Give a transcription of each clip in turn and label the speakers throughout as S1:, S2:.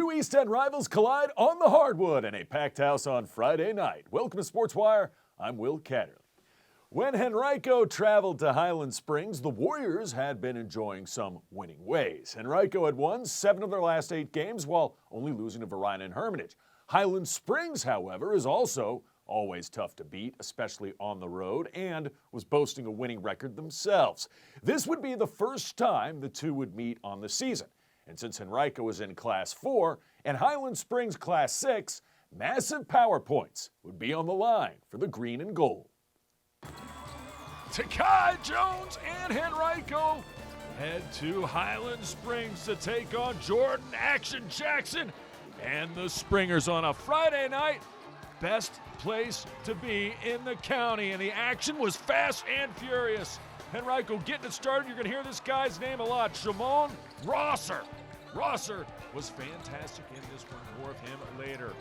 S1: Two East End rivals collide on the hardwood in a packed house on Friday night. Welcome to SportsWire. I'm Will Catterley. When Henrico traveled to Highland Springs, the Warriors had been enjoying some winning ways. Henrico had won 7 of their last 8 games while only losing to Freeman and Hermitage. Highland Springs, however, is also always tough to beat, especially on the road, and was boasting a winning record themselves. This would be the first time the two would meet on the season. And since Henrico was in Class 4 and Highland Springs Class 6, massive power points would be on the line for the green and gold. Takai Jones and Henrico head to Highland Springs to take on Jordan Action Jackson and the Springers on a Friday night. Best place to be in the county, and the action was fast and furious. Henrico getting it started. You're going to hear this guy's name a lot, Shimon Rosser. Rosser was fantastic in this one. More of him later.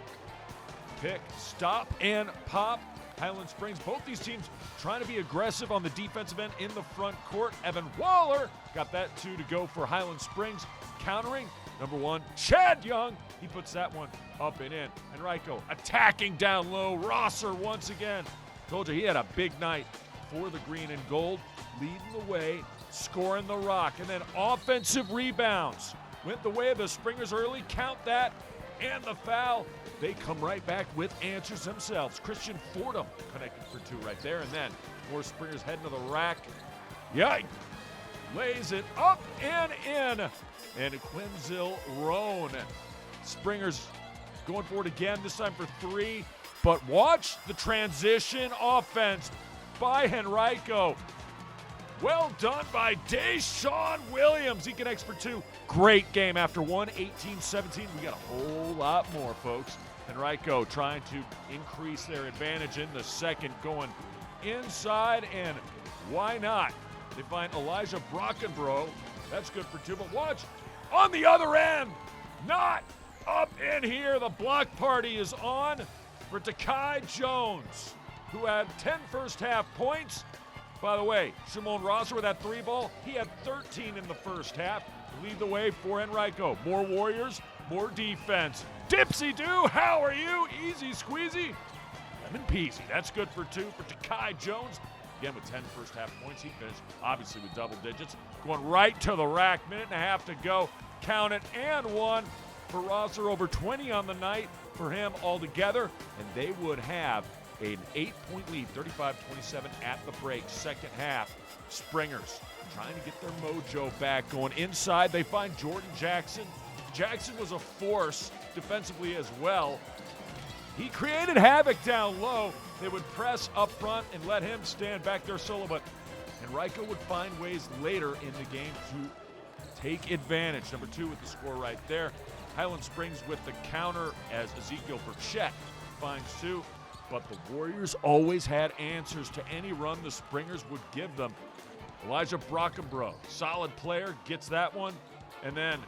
S1: Pick, stop, and pop. Highland Springs, both these teams trying to be aggressive on the defensive end in the front court. Evan Waller got that 2 to go for Highland Springs. Countering, number 1, Chad Young. He puts that one up and in. Henrico attacking down low. Rosser once again. Told you he had a big night for the green and gold. Leading the way, scoring the rock, and then offensive rebounds. Went the way of the Springers early. Count that. And the foul. They come right back with answers themselves. Christian Fordham connected for 2 right there. And then more Springers heading to the rack. Yikes. Lays it up and in. And Quinzel Roan. Springers going for it again, this time for 3. But watch the transition offense by Henrico. Well done by Deshaun Williams. He connects for 2. Great game after 1, 18-17. We got a whole lot more, folks. Henrico trying to increase their advantage in the second, going inside, and why not? They find Elijah Brockenbrough. That's good for 2, but watch on the other end. Not up in here. The block party is on for Takai Jones, who had 10 first half points. By the way, Shimon Rosser with that 3 ball, he had 13 in the first half. Lead the way for Henrico. More Warriors, more defense. Dipsy-doo, how are you? Easy squeezy. Lemon peasy. That's good for 2 for Takai Jones. Again, with 10 first half points, he finished obviously with double digits. Going right to the rack, minute and a half to go. Count it, and 1 for Rosser. Over 20 on the night for him altogether. And they would have an 8-point lead, 35-27 at the break. Second half, Springers trying to get their mojo back. Going inside, they find Jordan Jackson. Jackson was a force defensively as well. He created havoc down low. They would press up front and let him stand back there solo, but Henrico would find ways later in the game to take advantage. Number 2 with the score right there. Highland Springs with the counter as Ezekiel Burchett finds 2. But the Warriors always had answers to any run the Springers would give them. Elijah Brockenbrough, solid player, gets that one. And then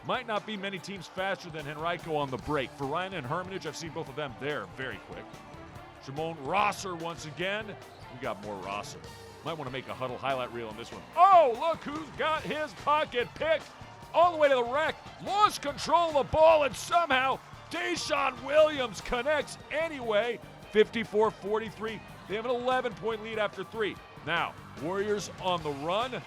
S1: might not be many teams faster than Henrico on the break. For Ryan and Hermitage, I've seen both of them there very quick. Shimon Rosser once again. We got more Rosser. Might want to make a huddle highlight reel on this one. Oh, look who's got his pocket picked all the way to the rack. Lost control of the ball, and somehow Deshaun Williams connects anyway. 54-43. They have an 11-point lead after 3. Now, Warriors on the run.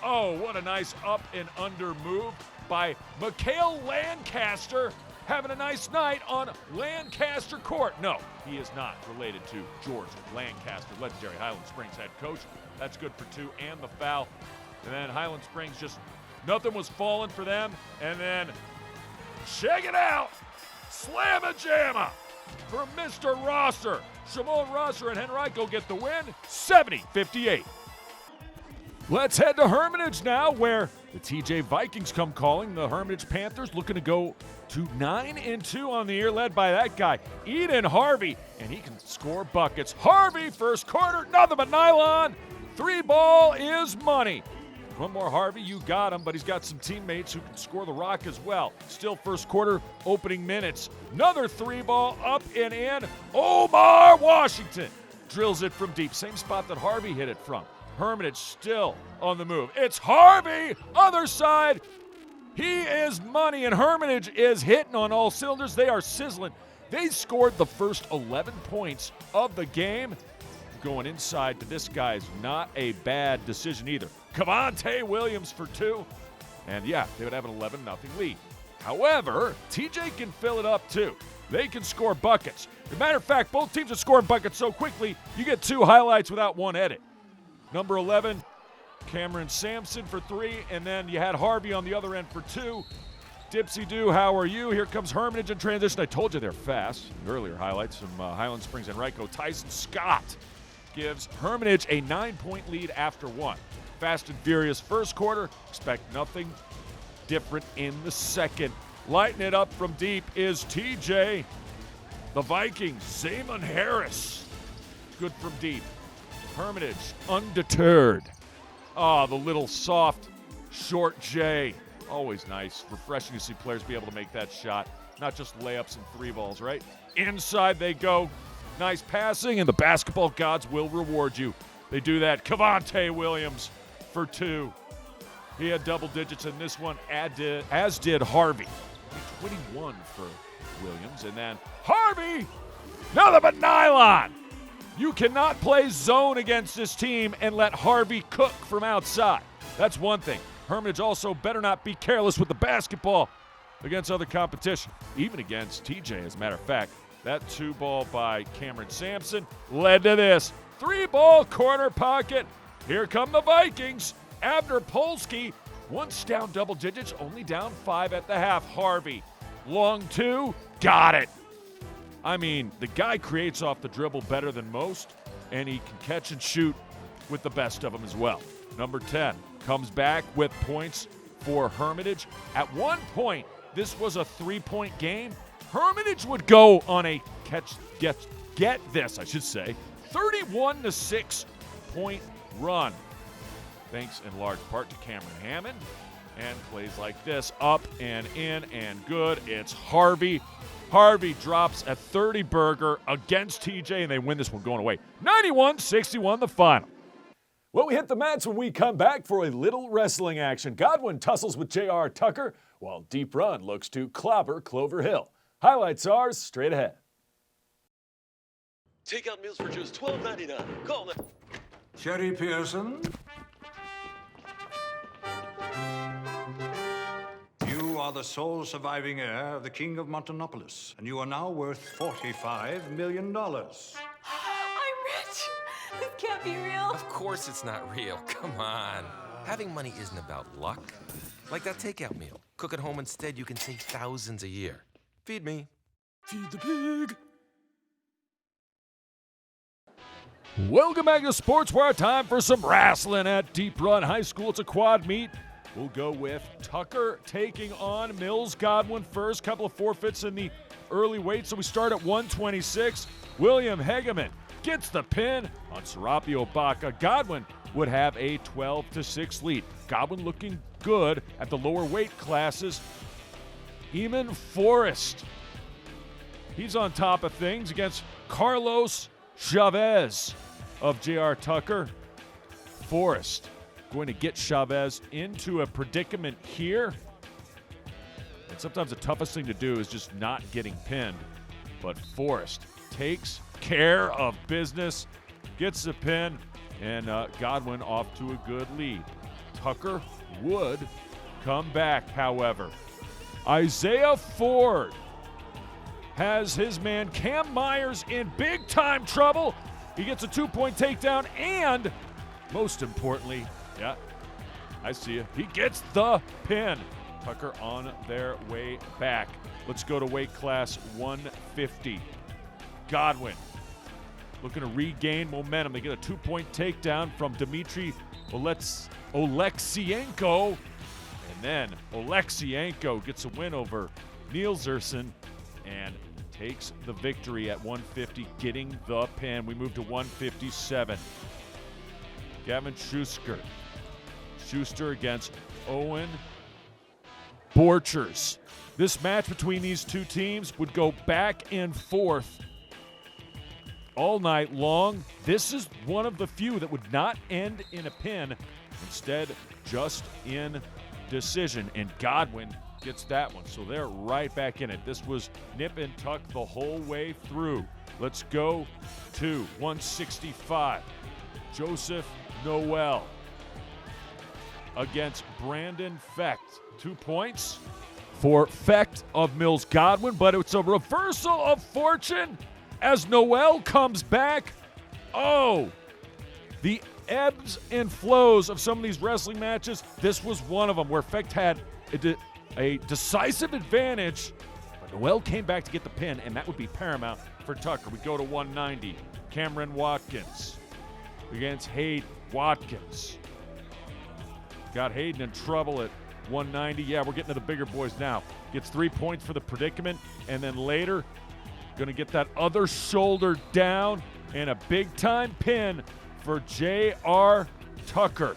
S1: Oh, what a nice up and under move by Mikhail Lancaster. Having a nice night on Lancaster Court. No, he is not related to George Lancaster, legendary Highland Springs head coach. That's good for 2, and the foul. And then Highland Springs, just nothing was falling for them. And then check it out. Slamma-jamma for Mr. Rosser. Shimon Rosser and Henrico get the win, 70-58. Let's head to Hermitage now, where the TJ Vikings come calling. The Hermitage Panthers looking to go to 9-2 on the year, led by that guy, Eden Harvey, and he can score buckets. Harvey, first quarter, nothing but nylon. 3 ball is money. One more Harvey, you got him, but he's got some teammates who can score the rock as well. Still first quarter, opening minutes. Another 3 ball up and in. Omar Washington drills it from deep. Same spot that Harvey hit it from. Hermitage still on the move. It's Harvey, other side. He is money, and Hermitage is hitting on all cylinders. They are sizzling. They scored the first 11 points of the game. Going inside to this guy is not a bad decision either. Cavante Williams for 2. And yeah, they would have an 11-0 lead. However, TJ can fill it up too. They can score buckets. As a matter of fact, both teams are scoring buckets so quickly, you get 2 highlights without 1 edit. Number 11, Cameron Sampson for 3, and then you had Harvey on the other end for 2. Dipsy-doo, how are you? Here comes Hermitage in transition. I told you they're fast. Earlier highlights from Highland Springs and Henrico. Tyson Scott gives Hermitage a 9-point lead after 1. Fast and furious first quarter. Expect nothing different in the second. Lighting it up from deep is TJ. The Vikings, Zaman Harris. Good from deep. Hermitage, undeterred. Oh, the little soft, short J. Always nice. Refreshing to see players be able to make that shot. Not just layups and 3 balls, right? Inside they go. Nice passing, and the basketball gods will reward you. They do that. Cavante Williams for 2. He had double digits in this one, as did Harvey. 21 for Williams. And then Harvey, nothing but nylon. You cannot play zone against this team and let Harvey cook from outside. That's one thing. Hermitage also better not be careless with the basketball against other competition, even against TJ, as a matter of fact. That 2-ball by Cameron Sampson led to this. 3-ball corner pocket. Here come the Vikings. Abner Polsky, once down double digits, only down 5 at the half. Harvey, long 2, got it. I mean, the guy creates off the dribble better than most, and he can catch and shoot with the best of them as well. Number 10 comes back with points for Hermitage. At one point, this was a 3-point game. Hermitage would go on a get this, I should say, 31-6 point run. Thanks in large part to Cameron Hammond. And plays like this, up and in and good. It's Harvey. Harvey drops a 30-burger against TJ, and they win this one going away. 91-61 the final. Well, we hit the mats when we come back for a little wrestling action. Godwin tussles with J.R. Tucker, while Deep Run looks to clobber Clover Hill. Highlights are straight ahead.
S2: Takeout meals for just $12.99. Call them.
S3: Sherry Pearson. You are the sole surviving heir of the King of Montanopolis, and you are now worth $45 million.
S4: I'm rich! This can't be real.
S5: Of course it's not real. Come on. Having money isn't about luck. Like that takeout meal. Cook at home instead, you can save thousands a year. Feed me.
S1: Feed the pig. Welcome back to Sportswire. Time for some wrestling at Deep Run High School. It's a quad meet. We'll go with Tucker taking on Mills Godwin first. Couple of forfeits in the early weight, so we start at 126. William Hegeman gets the pin on Serapio Baca. Godwin would have a 12-6 lead. Godwin looking good at the lower weight classes. Eamon Forrest, he's on top of things against Carlos Chavez of J.R. Tucker. Forrest going to get Chavez into a predicament here. And sometimes the toughest thing to do is just not getting pinned. But Forrest takes care of business, gets the pin, and Godwin off to a good lead. Tucker would come back, however. Isaiah Ford has his man Cam Myers in big-time trouble. He gets a 2-point takedown, and most importantly, yeah, I see you, he gets the pin. Tucker on their way back. Let's go to weight class 150. Godwin looking to regain momentum. They get a 2-point takedown from Dmitry Oleksienko. And then Oleksienko gets a win over Neil Zerson and takes the victory at 150, getting the pin. We move to 157. Gavin Schuster against Owen Borchers. This match between these two teams would go back and forth all night long. This is one of the few that would not end in a pin, instead just in decision, and Godwin gets that one. So they're right back in it. This was nip and tuck the whole way through. Let's go to 165. Joseph Noel against Brandon Fecht. 2 points for Fecht of Mills Godwin, but it's a reversal of fortune as Noel comes back. Oh, the ebbs and flows of some of these wrestling matches. This was one of them where Fecht had a decisive advantage, but Noel came back to get the pin, and that would be paramount for Tucker. We go to 190. Cameron Watkins against Hayden Watkins. Got Hayden in trouble at 190. Yeah, we're getting to the bigger boys now. Gets 3 points for the predicament, and then later, going to get that other shoulder down and a big-time pin for J.R. Tucker.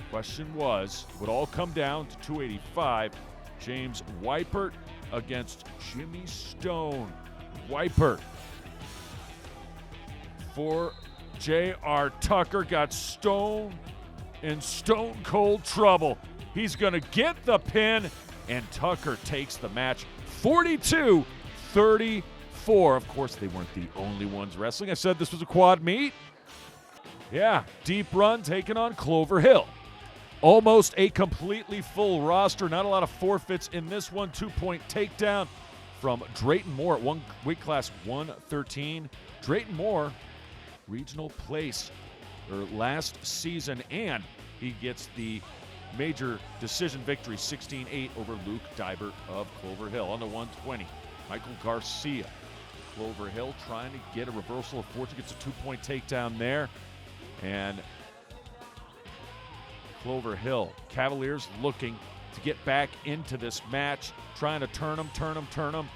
S1: Question was, would all come down to 285. James Weipert against Jimmy Stone. Weipert for J.R. Tucker got Stone in stone cold trouble. He's going to get the pin, and Tucker takes the match 42-34. Of course, they weren't the only ones wrestling. I said this was a quad meet. Yeah, Deep Run taking on Clover Hill. Almost a completely full roster. Not a lot of forfeits in this one. 2-point takedown from Drayton Moore at weight class 113. Drayton Moore, regional place last season, and he gets the major decision victory, 16-8 over Luke Dibert of Clover Hill. On the 120, Michael Garcia. Clover Hill trying to get a reversal of fortune. Gets a 2-point takedown there. And Clover Hill, Cavaliers looking to get back into this match, trying to turn him,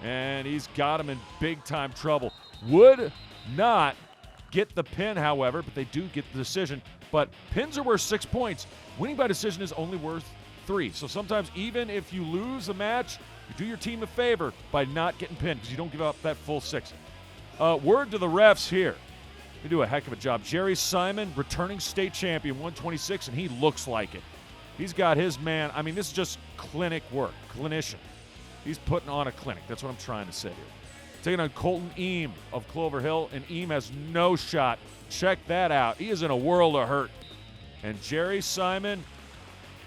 S1: and he's got him in big-time trouble. Would not get the pin, however, but they do get the decision. But pins are worth 6 points. Winning by decision is only worth 3. So sometimes even if you lose a match, you do your team a favor by not getting pinned because you don't give up that full 6. Word to the refs here. They do a heck of a job. Jerry Simon, returning state champion, 126, and he looks like it. He's got his man. I mean, this is just clinic work, clinician. He's putting on a clinic. That's what I'm trying to say here. Taking on Colton Eam of Clover Hill, and Eam has no shot. Check that out. He is in a world of hurt. And Jerry Simon,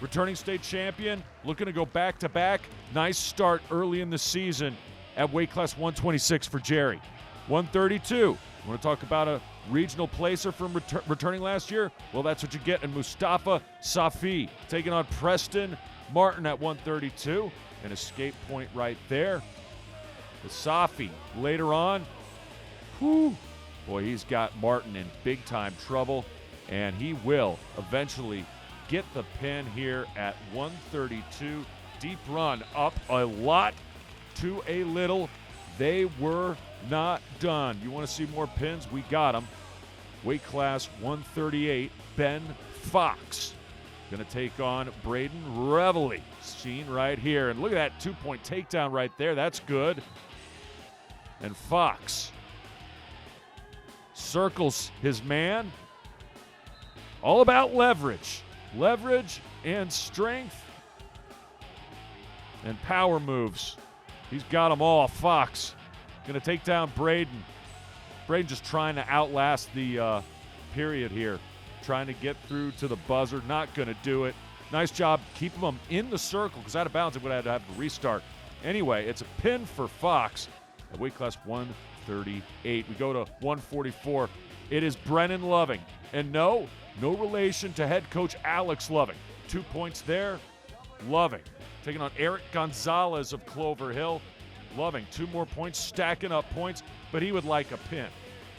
S1: returning state champion, looking to go back-to-back. Nice start early in the season at weight class 126 for Jerry. 132. You want to talk about a regional placer from returning last year? Well, that's what you get in Mustafa Safi, taking on Preston Martin at 132. An escape point right there. The Safi later on. Whew. Boy, he's got Martin in big-time trouble, and he will eventually get the pin here at 132. Deep Run up a lot to a little. They were not done. You want to see more pins? We got them. Weight class 138, Ben Fox going to take on Braden Reveley. Seen right here. And look at that 2-point takedown right there. That's good. And Fox circles his man. All about leverage. Leverage and strength and power moves. He's got them all. Fox going to take down Braden. Braden just trying to outlast the period here. Trying to get through to the buzzer. Not going to do it. Nice job keeping him in the circle because out of bounds it would have to have to restart. Anyway, it's a pin for Fox at weight class 138. We go to 144. It is Brennan Loving. And no relation to head coach Alex Loving. 2 points there. Loving taking on Eric Gonzalez of Clover Hill. Loving 2 more points, stacking up points, but he would like a pin.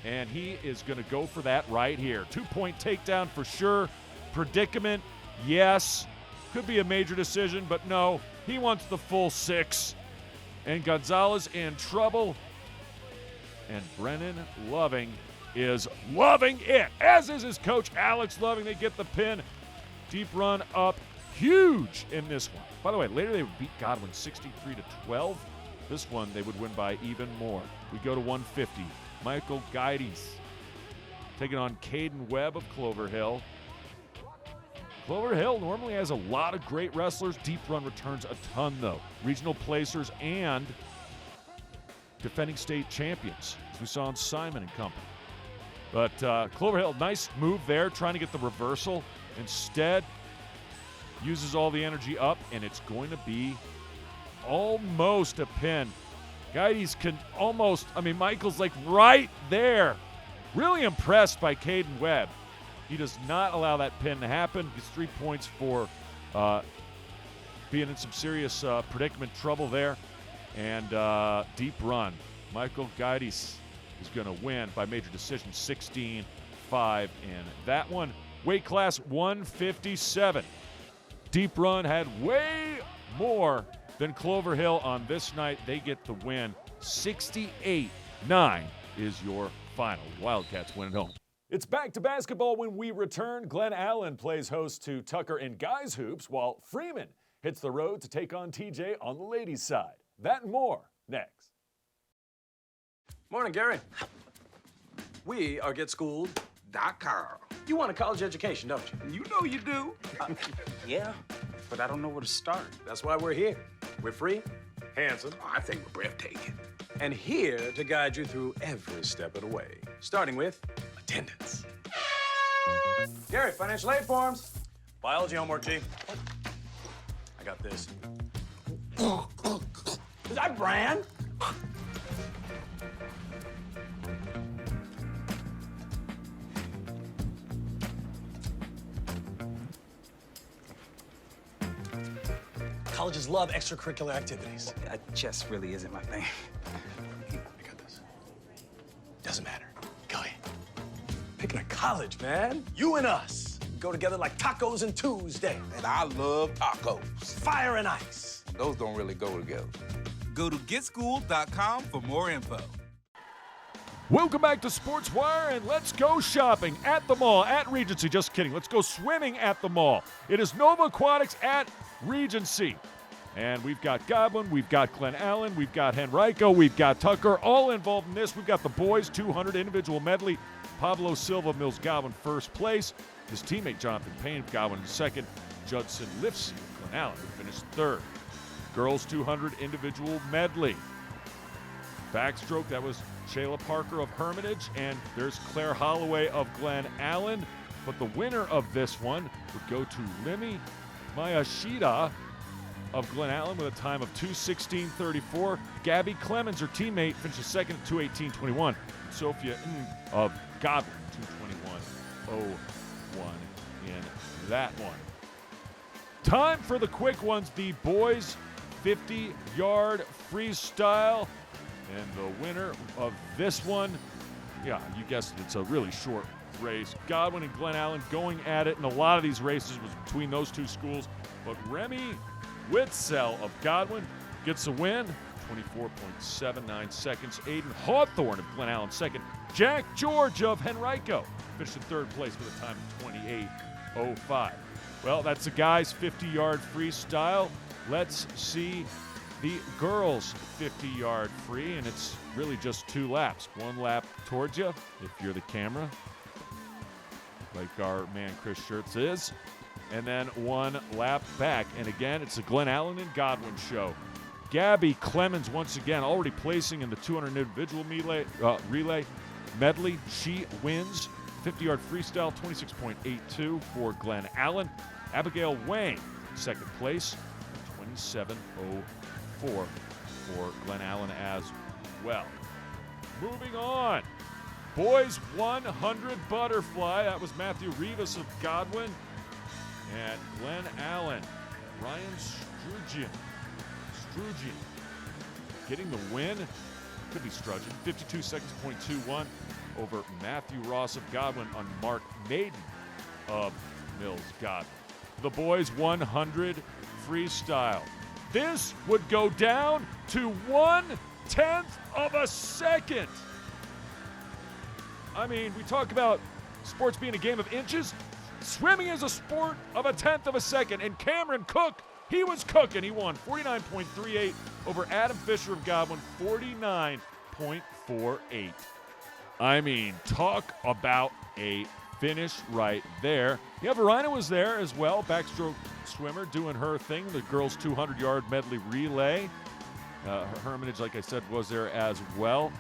S1: And he is going to go for that right here. 2-point takedown for sure. Predicament, yes. Could be a major decision, but no. He wants the full 6. And Gonzalez in trouble. And Brennan Loving is loving it, as is his coach, Alex Loving. They get the pin. Deep Run up huge in this one. By the way, later they would beat Godwin 63-12. This one they would win by even more. We go to 150. Michael Guides taking on Caden Webb of Clover Hill. Clover Hill normally has a lot of great wrestlers. Deep Run returns a ton, though. Regional placers and defending state champions, as we saw in Simon and company. But Clover Hill, nice move there, trying to get the reversal. Instead, uses all the energy up, and it's going to be almost a pin. Guides can almost, Michael's like right there. Really impressed by Caden Webb. He does not allow that pin to happen. Gets 3 points for being in some serious predicament trouble there. And Deep Run. Michael Guides is going to win by major decision, 16-5 in that one. Weight class 157. Deep Run had way more than Clover Hill on this night. They get the win. 68-9 is your final. Wildcats win at home. It's back to basketball when we return. Glen Allen plays host to Tucker in guys hoops, while Freeman hits the road to take on TJ on the ladies' side. That and more next.
S4: Morning, Gary. We are GetSchooled.com. You want a college education, don't you?
S6: You know you do.
S4: Yeah, but I don't know where to start. That's why we're here. We're free, handsome,
S6: I think we're breathtaking.
S4: and here to guide you through every step of the way, starting with attendance. Gary, financial aid forms. Biology homework, G. I got this. Is that Bran? Colleges love extracurricular activities.
S6: Chess really isn't my thing.
S4: I got this. Doesn't matter. Go ahead. Picking a college, man. You and us go together like tacos and Tuesday.
S6: And I love tacos.
S4: Fire and ice.
S6: Those don't really go together.
S7: Go to GetSchooled.com for more info.
S1: Welcome back to Sports Wire, and let's go shopping at the mall, at Regency. Just kidding. Let's go swimming at the mall. It is Nova Aquatics at Regency. And we've got Godwin, we've got Glen Allen, we've got Henrico, we've got Tucker, all involved in this. We've got the boys, 200 individual medley. Pablo Silva Mills Godwin first place. His teammate Jonathan Payne of Godwin in second. Judson Lifsey of Glen Allen who finished third. Girls 200 individual medley. Backstroke, that was Shayla Parker of Hermitage, and there's Claire Holloway of Glen Allen. But the winner of this one would go to Limi Mayashida of Glen Allen with a time of 2:16.34. Gabby Clemens, her teammate, finishes second at 2:18.21. Sophia of Godwin, 2:21.01 in that one. Time for the quick ones. The boys 50-yard freestyle. And the winner of this one, yeah, you guessed it, it's a really short race. Godwin and Glen Allen going at it, and a lot of these races was between those two schools. But Remy Witzel of Godwin gets a win, 24.79 seconds. Aiden Hawthorne of Glen Allen second. Jack George of Henrico finished in third place with a time of 28.05. Well, that's the guys' 50-yard freestyle. Let's see the girls' 50-yard free, and it's really just 2 laps. 1 lap towards you, if you're the camera, like our man Chris Schertz is, and then 1 lap back. And again, it's a Glen Allen and Godwin show. Gabby Clemens, once again, already placing in the 200 individual relay medley. She wins 50-yard freestyle, 26.82 for Glen Allen. Abigail Wang, second place, 27.04 for Glen Allen as well. Moving on. Boys 100 butterfly. That was Matthew Rivas of Godwin. And Glen Allen, Ryan Strugian getting the win. Could be Strudgeon. 52 seconds, .21 over Matthew Ross of Godwin on Mark Maiden of Mills Godwin. The boys 100 freestyle. This would go down to 1/10 of a second. I mean, we talk about sports being a game of inches. Swimming is a sport of 1/10 of a second. And Cameron Cook, he was cooking. He won 49.38 over Adam Fisher of Godwin, 49.48. I mean, talk about a finish right there. Yeah, Verina was there as well, backstroke swimmer doing her thing, the girls' 200-yard medley relay. Hermitage, like I said, was there as well.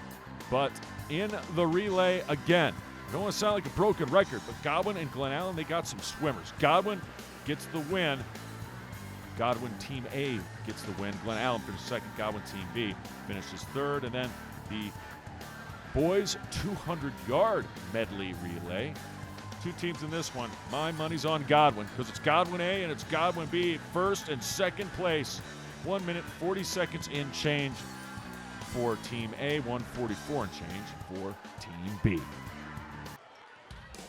S1: But in the relay again, I don't want to sound like a broken record, but Godwin and Glen Allen, they got some swimmers. Godwin gets the win. Godwin Team A gets the win. Glen Allen finished second. Godwin Team B finishes third. And then the boys' 200-yard medley relay. Two teams in this one. My money's on Godwin because it's Godwin A and it's Godwin B, first and second place. 1 minute, 40 seconds in change for Team A, 1:44 and change for Team B.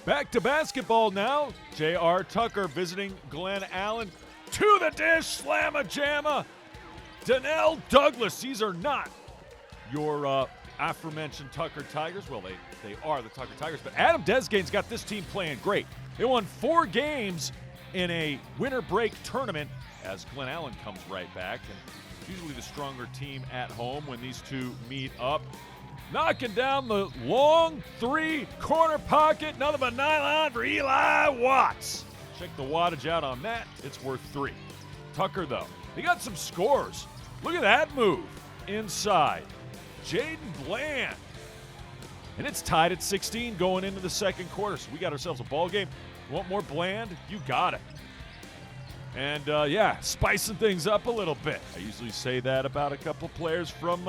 S1: Back to basketball now. J.R. Tucker visiting Glen Allen. To the dish, slamma-jamma. Donnell Douglas. These are not your aforementioned Tucker Tigers. Well, they are the Tucker Tigers, but Adam Desgain's got this team playing great. They won 4 games in a winter break tournament as Glen Allen comes right back, and usually the stronger team at home when these two meet up. Knocking down the long 3-corner pocket. Nothing but nylon for Eli Watts. Check the wattage out on that. It's worth 3. Tucker, though, they got some scores. Look at that move inside. Jaden Bland. And it's tied at 16 going into the second quarter. So we got ourselves a ball game. Want more Bland? You got it. And, spicing things up a little bit. I usually say that about a couple players from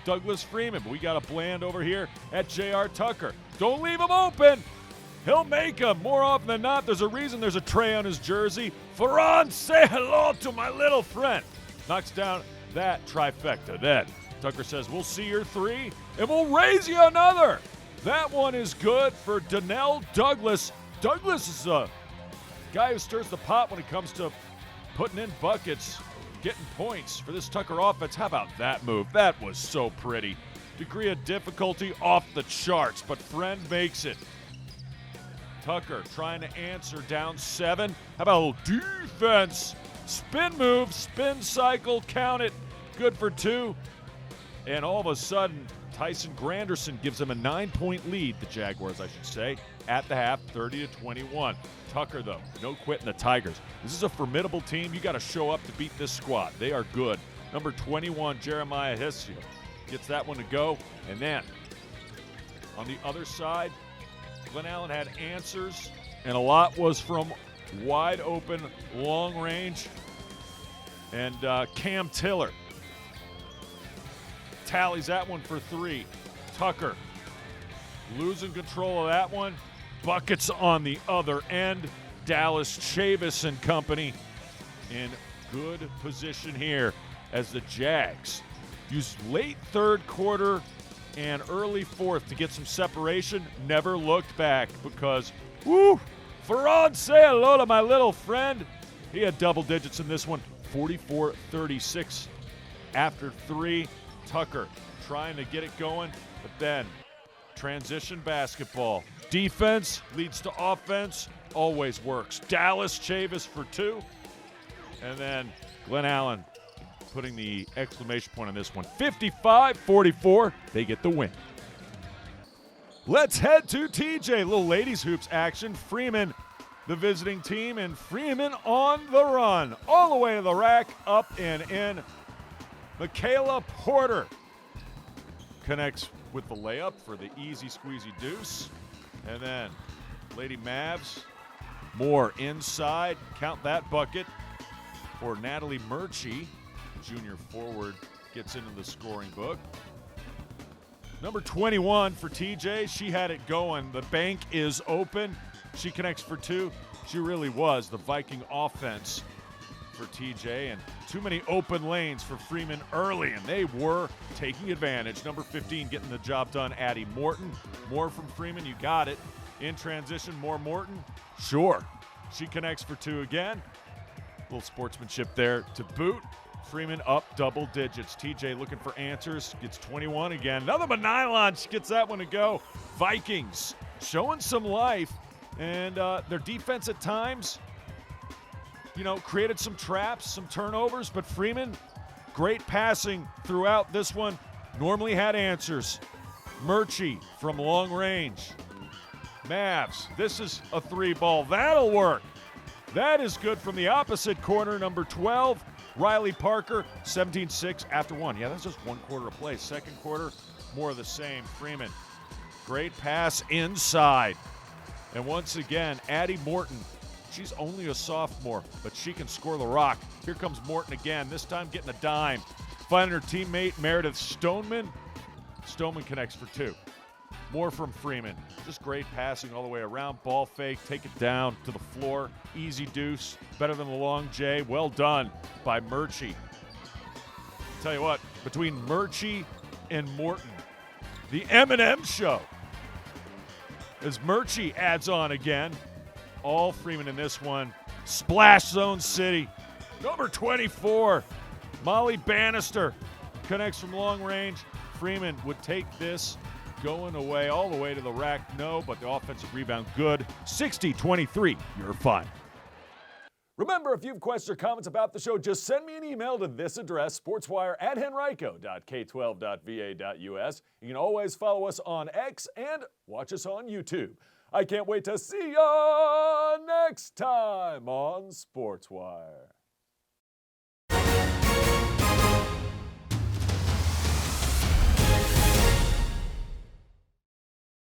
S1: Douglas Freeman, but we got a Bland over here at J.R. Tucker. Don't leave him open. He'll make them more often than not. There's a reason there's a tray on his jersey. Ferran, say hello to my little friend. Knocks down that trifecta. Then Tucker says, we'll see your 3, and we'll raise you another. That one is good for Donnell Douglas. Douglas is a guy who stirs the pot when it comes to putting in buckets, getting points for this Tucker offense. How about that move? That was so pretty. Degree of difficulty off the charts, but Friend makes it. Tucker trying to answer down 7. How about a little defense? Spin move, spin cycle, count it. Good for 2. And all of a sudden, Tyson Granderson gives them a 9-point lead, the Jaguars, I should say, at the half, 30-21. Tucker, though, no quitting the Tigers. This is a formidable team. You got to show up to beat this squad. They are good. Number 21, Jeremiah Hissio, gets that one to go. And then on the other side, Glen Allen had answers, and a lot was from wide open, long range. And Cam Tiller tallies that one for 3. Tucker losing control of that one. Buckets on the other end. Dallas Chavis and company in good position here as the Jags use late third quarter and early fourth to get some separation. Never looked back because, Ferran, say hello to my little friend. He had double digits in this one, 44-36 after 3. Tucker trying to get it going, but then transition basketball. Defense leads to offense, always works. Dallas Chavis for 2. And then Glen Allen putting the exclamation point on this one. 55-44, they get the win. Let's head to TJ. Little ladies hoops action. Freeman, the visiting team, and Freeman on the run. All the way to the rack, up and in. Michaela Porter connects with the layup for the easy squeezy deuce. And then Lady Mavs, more inside. Count that bucket for Natalie Murchie. Junior forward gets into the scoring book. Number 21 for TJ. She had it going. The bank is open. She connects for 2. She really was the Viking offense for TJ, and too many open lanes for Freeman early, and they were taking advantage. Number 15 getting the job done, Addie Morton. More from Freeman, you got it. In transition, more Morton. Sure. She connects for 2 again. A little sportsmanship there to boot. Freeman up double digits. TJ looking for answers. Gets 21 again. Another but nylon. She gets that one to go. Vikings showing some life. And their defense at times, created some traps, some turnovers. But Freeman, great passing throughout this one. Normally had answers. Murchie from long range. Mavs, this is a 3-ball. That'll work. That is good from the opposite corner, number 12, Riley Parker, 17-6 after 1. Yeah, that's just 1 quarter of play. Second quarter, more of the same. Freeman, great pass inside. And once again, Addie Morton. She's only a sophomore, but she can score the rock. Here comes Morton again, this time getting a dime. Finding her teammate, Meredith Stoneman. Stoneman connects for 2. More from Freeman. Just great passing all the way around. Ball fake, take it down to the floor. Easy deuce. Better than the long J. Well done by Murchie. Tell you what, between Murchie and Morton, the M&M show. As Murchie adds on again. All Freeman in this one. Splash Zone City. Number 24, Molly Bannister. Connects from long range. Freeman would take this going away all the way to the rack. No, but the offensive rebound good. 60-23, your final. Remember, if you have questions or comments about the show, just send me an email to this address, sportswire@henrico.k12.va.us. You can always follow us on X and watch us on YouTube. I can't wait to see you next time on Sportswire.